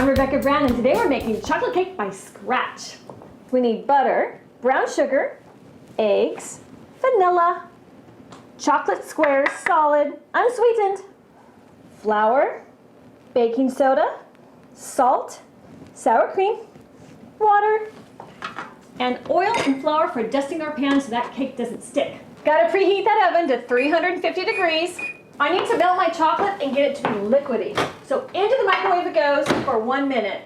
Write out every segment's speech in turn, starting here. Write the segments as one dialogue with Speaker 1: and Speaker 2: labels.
Speaker 1: I'm Rebecca Brown, and today we're making chocolate cake by scratch. We need butter, brown sugar, eggs, vanilla, chocolate squares, solid, unsweetened, flour, baking soda, salt, sour cream, water, and oil and flour for dusting our pan so that cake doesn't stick. Gotta preheat that oven to 350 degrees. I need to melt my chocolate and get it to be liquidy. So into the microwave it goes for 1 minute.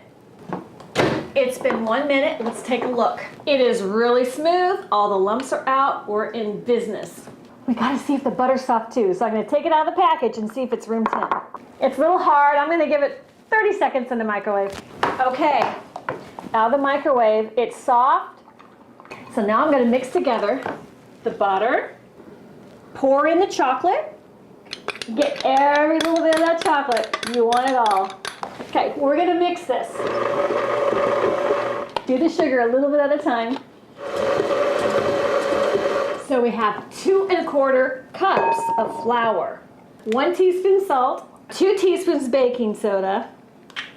Speaker 1: It's been 1 minute, let's take a look. It is really smooth, all the lumps are out, we're in business. We gotta see if the butter's soft too, so I'm gonna take it out of the package and see if it's room temp. It's a little hard, I'm gonna give it 30 seconds in the microwave. Okay, out of the microwave, it's soft. So now I'm gonna mix together the butter, pour in the chocolate, get every little bit of that chocolate. You want it all. Okay, we're gonna mix this. Do the sugar a little bit at a time. So we have 2 1/4 cups of flour, 1 teaspoon salt, 2 teaspoons baking soda.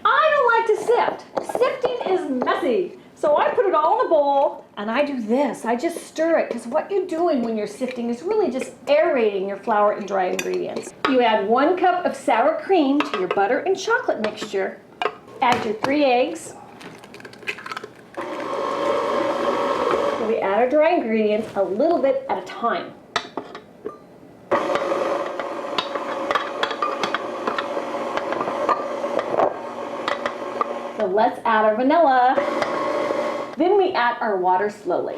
Speaker 1: I don't like to sift. Sifting is messy. So I put it all in a bowl and I do this. I just stir it because what you're doing when you're sifting is really just aerating your flour and dry ingredients. You add 1 cup of sour cream to your butter and chocolate mixture. Add your 3 eggs. So we add our dry ingredients a little bit at a time. So let's add our vanilla. Then we add our water slowly.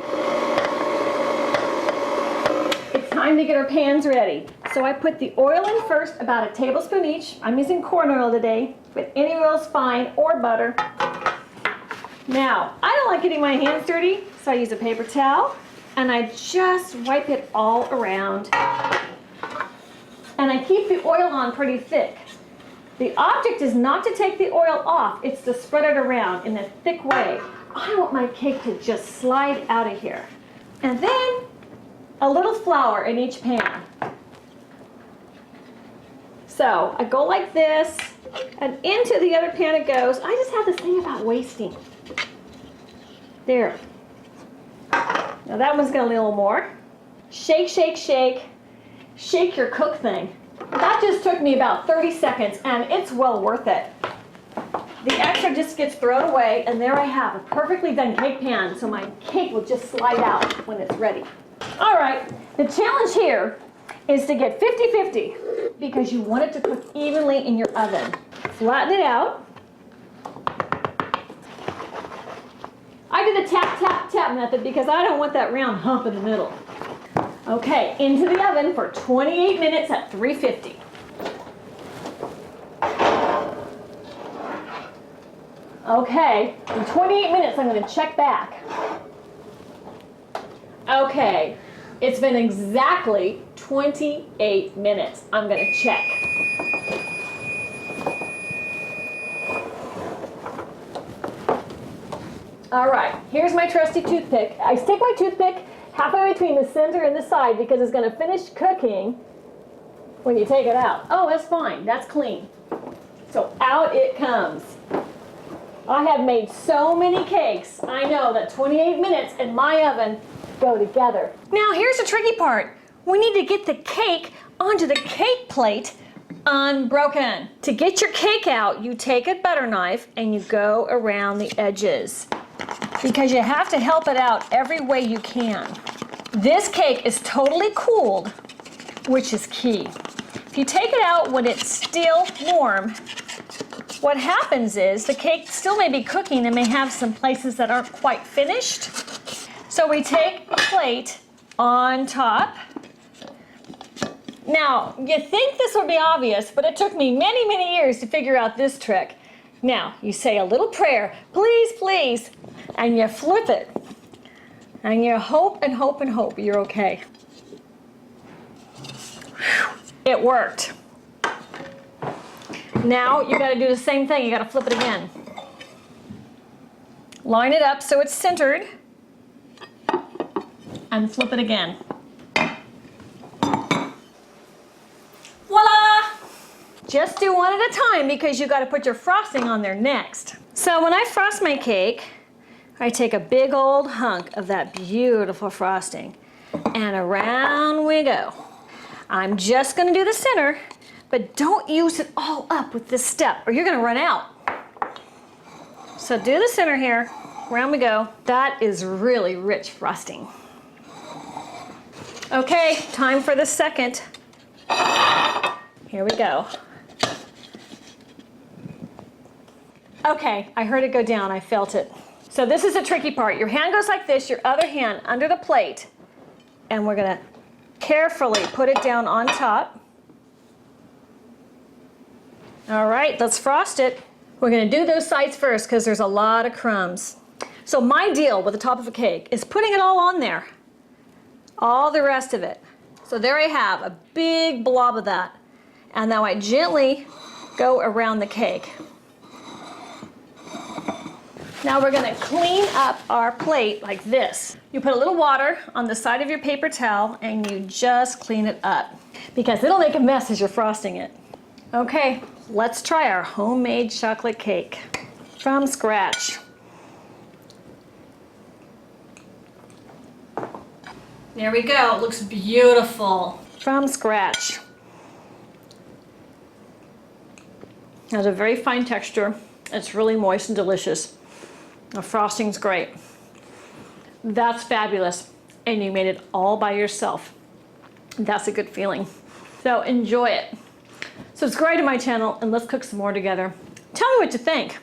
Speaker 1: It's time to get our pans ready. So I put the oil in first, about a tablespoon each. I'm using corn oil today, but any oil is fine, or butter. Now, I don't like getting my hands dirty, so I use a paper towel, and I just wipe it all around. And I keep the oil on pretty thick. The object is not to take the oil off, it's to spread it around in a thick way. I want my cake to just slide out of here. And then a little flour in each pan. So I go like this, and into the other pan it goes. I just have this thing about wasting. There. Now that one's gonna need a little more. Shake, shake, shake. Shake your cook thing. That just took me about 30 seconds, and it's well worth it. The extra just gets thrown away, and there I have a perfectly done cake pan, so my cake will just slide out when it's ready. All right, the challenge here is to get 50-50 because you want it to cook evenly in your oven. Flatten it out. I do the tap, tap, tap method because I don't want that round hump in the middle. Okay, into the oven for 28 minutes at 350. Okay, in 28 minutes I'm going to check back. Okay, it's been exactly 28 minutes. I'm going to check. All right, here's my trusty toothpick. I stick my toothpick halfway between the center and the side because it's going to finish cooking when you take it out. Oh, that's fine. That's clean. So out it comes. I have made so many cakes. I know that 28 minutes in my oven go together. Now here's the tricky part. We need to get the cake onto the cake plate unbroken. To get your cake out, you take a butter knife and you go around the edges because you have to help it out every way you can. This cake is totally cooled, which is key. If you take it out when it's still warm, what happens is the cake still may be cooking and may have some places that aren't quite finished. So we take a plate on top. Now, you think this would be obvious, but it took me many, many years to figure out this trick. Now, you say a little prayer, please, please, and you flip it. And you hope and hope and hope you're okay. It worked. Now you got to do the same thing. You got to flip it again. Line it up so it's centered and flip it again. Voila! Just do one at a time because you got to put your frosting on there next. So when I frost my cake, I take a big old hunk of that beautiful frosting and around we go. I'm just going to do the center, but don't use it all up with this step or you're going to run out. So do the center here, around we go. That is really rich frosting. Okay, time for the second. Here we go. Okay, I heard it go down, I felt it. So this is the tricky part. Your hand goes like this, your other hand under the plate, and we're gonna carefully put it down on top. All right, let's frost it. We're gonna do those sides first because there's a lot of crumbs. So my deal with the top of a cake is putting it all on there, all the rest of it. So there I have a big blob of that. And now I gently go around the cake. Now we're gonna clean up our plate like this. You put a little water on the side of your paper towel and you just clean it up because it'll make a mess as you're frosting it. Okay, let's try our homemade chocolate cake from scratch. There we go, it looks beautiful. From scratch. It has a very fine texture. It's really moist and delicious. The frosting's great. That's fabulous. And you made it all by yourself. That's a good feeling. So enjoy it. Subscribe to my channel and let's cook some more together. Tell me what you think.